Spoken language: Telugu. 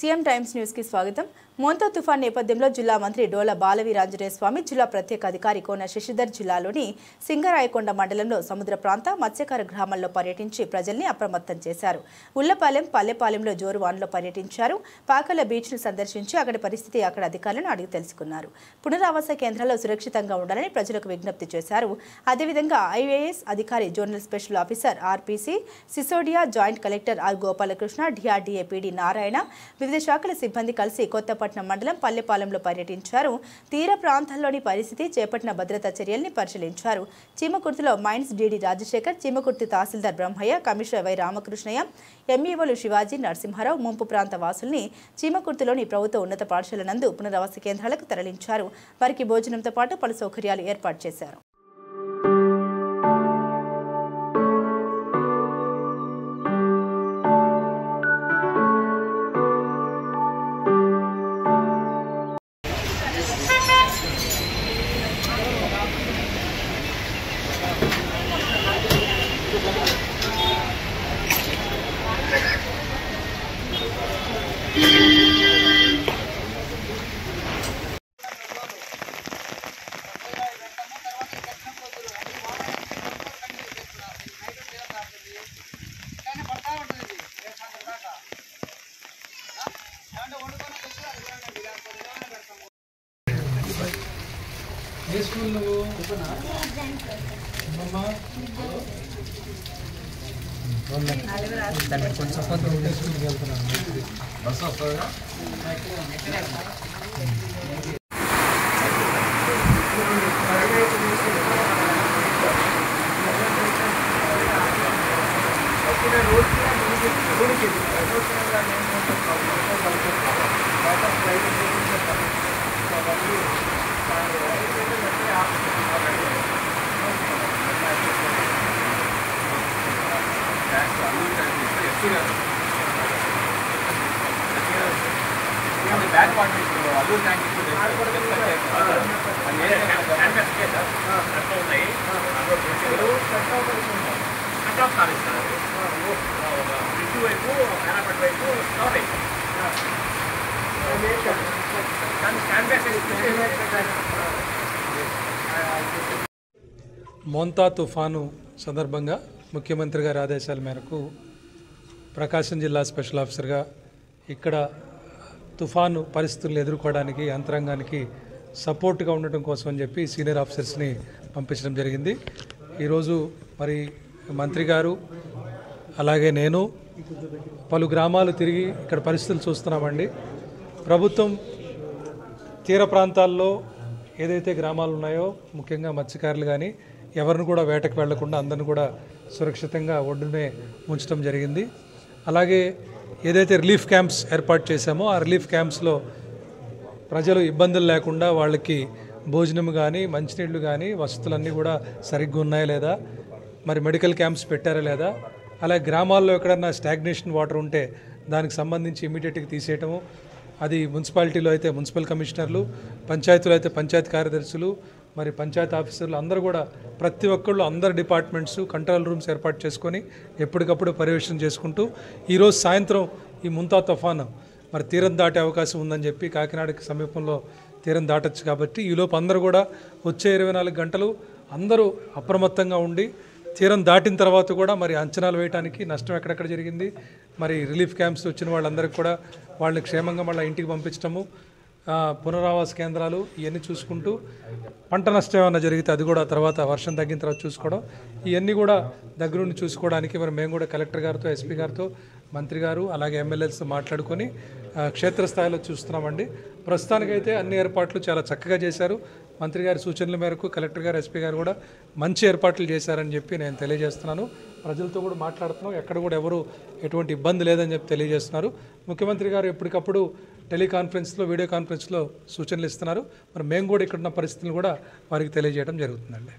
సీఎం టైమ్స్ న్యూస్ కి స్వాగతం. మోంతా తుఫాన్ నేపథ్యంలో జిల్లా మంత్రి డోల బాలవీరాంజనేయ స్వామి జిల్లా ప్రత్యేక అధికారి కోన శశిధర్ జిల్లాలోని సింగరాయకొండ మండలంలో సముద్ర ప్రాంత మత్స్యకార గ్రామాల్లో పర్యటించి ప్రజల్ని అప్రమత్తం చేశారు. ఉల్లపాలెం, పల్లెపాలెంలో జోరువాన్లో పర్యటించారు. పాకల బీచ్ ను సందర్శించి అక్కడి పరిస్థితి అక్కడ అధికారులను అడిగి తెలుసుకున్నారు. పునరావాస కేంద్రాల్లో సురక్షితంగా ఉండాలని ప్రజలకు విజ్ఞప్తి చేశారు. అదేవిధంగా ఐఏఎస్ అధికారి zonal special officer RPC Sisodia, joint collector R Gopalakrishna, DRDA PD Narayana, వివిధ శాఖల సిబ్బంది కలిసి కొత్తపట్నం మండలం పల్లెపాలెంలో పర్యటించారు. తీర ప్రాంతాల్లోని పరిస్థితి, చేపట్టిన భద్రతా చర్యల్ని పరిశీలించారు. చీమకుర్తిలో mines DD Rajasekhar, Chimakurthi tahsildar Brahmaiah, commissioner Y Ramakrishnaiah, ఎంఈఓలు శివాజీ, నరసింహారావు ముంపు ప్రాంత వాసుల్ని చీమకుర్తిలోని ప్రభుత్వ ఉన్నత పాఠశాల నందు పునరావాస కేంద్రాలకు తరలించారు. వారికి భోజనంతో పాటు పలు సౌకర్యాలు ఏర్పాటు చేశారు. మోంతా తుఫాను సందర్భంగా ముఖ్యమంత్రి గారి ఆదేశాల మేరకు ప్రకాశం జిల్లా స్పెషల్ ఆఫీసర్గా ఇక్కడ తుఫాను పరిస్థితులను ఎదుర్కోవడానికి యంత్రాంగానికి సపోర్ట్గా ఉండటం కోసం అని చెప్పి సీనియర్ ఆఫీసర్స్ని పంపించడం జరిగింది. ఈరోజు మరి మంత్రి గారు అలాగే నేను పలు గ్రామాలు తిరిగి ఇక్కడ పరిస్థితులు చూస్తున్నామండి. ప్రభుత్వం తీర ప్రాంతాల్లో ఏదైతే గ్రామాలు ఉన్నాయో ముఖ్యంగా మత్స్యకారులు కానీ ఎవరిని కూడా వేటకు వెళ్లకుండా అందరిని కూడా సురక్షితంగా ఒడ్డునే ఉంచడం జరిగింది. అలాగే ఏదైతే రిలీఫ్ క్యాంప్స్ ఏర్పాటు చేశామో ఆ రిలీఫ్ క్యాంప్స్లో ప్రజలు ఇబ్బందులు లేకుండా వాళ్ళకి భోజనం కానీ మంచినీళ్ళు కానీ వసతులన్నీ కూడా సరిగ్గా ఉన్నాయా లేదా, మరి మెడికల్ క్యాంప్స్ పెట్టారా లేదా, అలాగే గ్రామాల్లో ఎక్కడన్నా స్టాగ్నేషన్ వాటర్ ఉంటే దానికి సంబంధించి ఇమీడియట్గా తీసేయటము, అది మున్సిపాలిటీలో అయితే మున్సిపల్ కమిషనర్లు, పంచాయతీలో అయితే పంచాయతీ కార్యదర్శులు, మరి పంచాయతీ ఆఫీసర్లు అందరూ కూడా ప్రతి ఒక్కళ్ళు అందరు డిపార్ట్మెంట్స్ కంట్రోల్ రూమ్స్ ఏర్పాటు చేసుకొని ఎప్పటికప్పుడు పర్యవేక్షణ చేసుకుంటూ ఈరోజు సాయంత్రం ఈ ముంతా తుఫాను మరి తీరం దాటే అవకాశం ఉందని చెప్పి కాకినాడకి సమీపంలో తీరం దాటచ్చు కాబట్టి ఈలోపు అందరూ కూడా వచ్చే 24 గంటలు అందరూ అప్రమత్తంగా ఉండి తీరం దాటిన తర్వాత కూడా మరి అంచనాలు వేయడానికి నష్టం ఎక్కడెక్కడ జరిగింది, మరి రిలీఫ్ క్యాంప్స్ వచ్చిన వాళ్ళందరికీ కూడా వాళ్ళని క్షేమంగా మళ్ళీ ఇంటికి పంపించడము, పునరావాస కేంద్రాలు ఇవన్నీ చూసుకుంటూ పంట నష్టం ఏమైనా జరిగితే అది కూడా తర్వాత వర్షం తగ్గిన తర్వాత చూసుకోవడం, ఇవన్నీ కూడా దగ్గరుండి చూసుకోవడానికి మరి మేము కూడా కలెక్టర్ గారితో, ఎస్పీ గారితో, మంత్రి గారు అలాగే ఎమ్మెల్యేలతో మాట్లాడుకొని క్షేత్రస్థాయిలో చూస్తున్నామండి. ప్రస్తుతానికైతే అన్ని ఏర్పాట్లు చాలా చక్కగా చేశారు. మంత్రి గారి సూచనల మేరకు కలెక్టర్ గారు, ఎస్పీ గారు కూడా మంచి ఏర్పాట్లు చేశారని చెప్పి నేను తెలియజేస్తున్నాను. ప్రజలతో కూడా మాట్లాడుతున్నాం, ఎక్కడ కూడా ఎవరు ఎటువంటి ఇబ్బంది లేదని చెప్పి తెలియజేస్తున్నారు. ముఖ్యమంత్రి గారు ఎప్పటికప్పుడు టెలికాన్ఫరెన్స్లో, వీడియో కాన్ఫరెన్స్లో సూచనలు ఇస్తున్నారు. మరి మేము కూడా ఇక్కడున్న పరిస్థితులను కూడా వారికి తెలియజేయడం జరుగుతుందండి.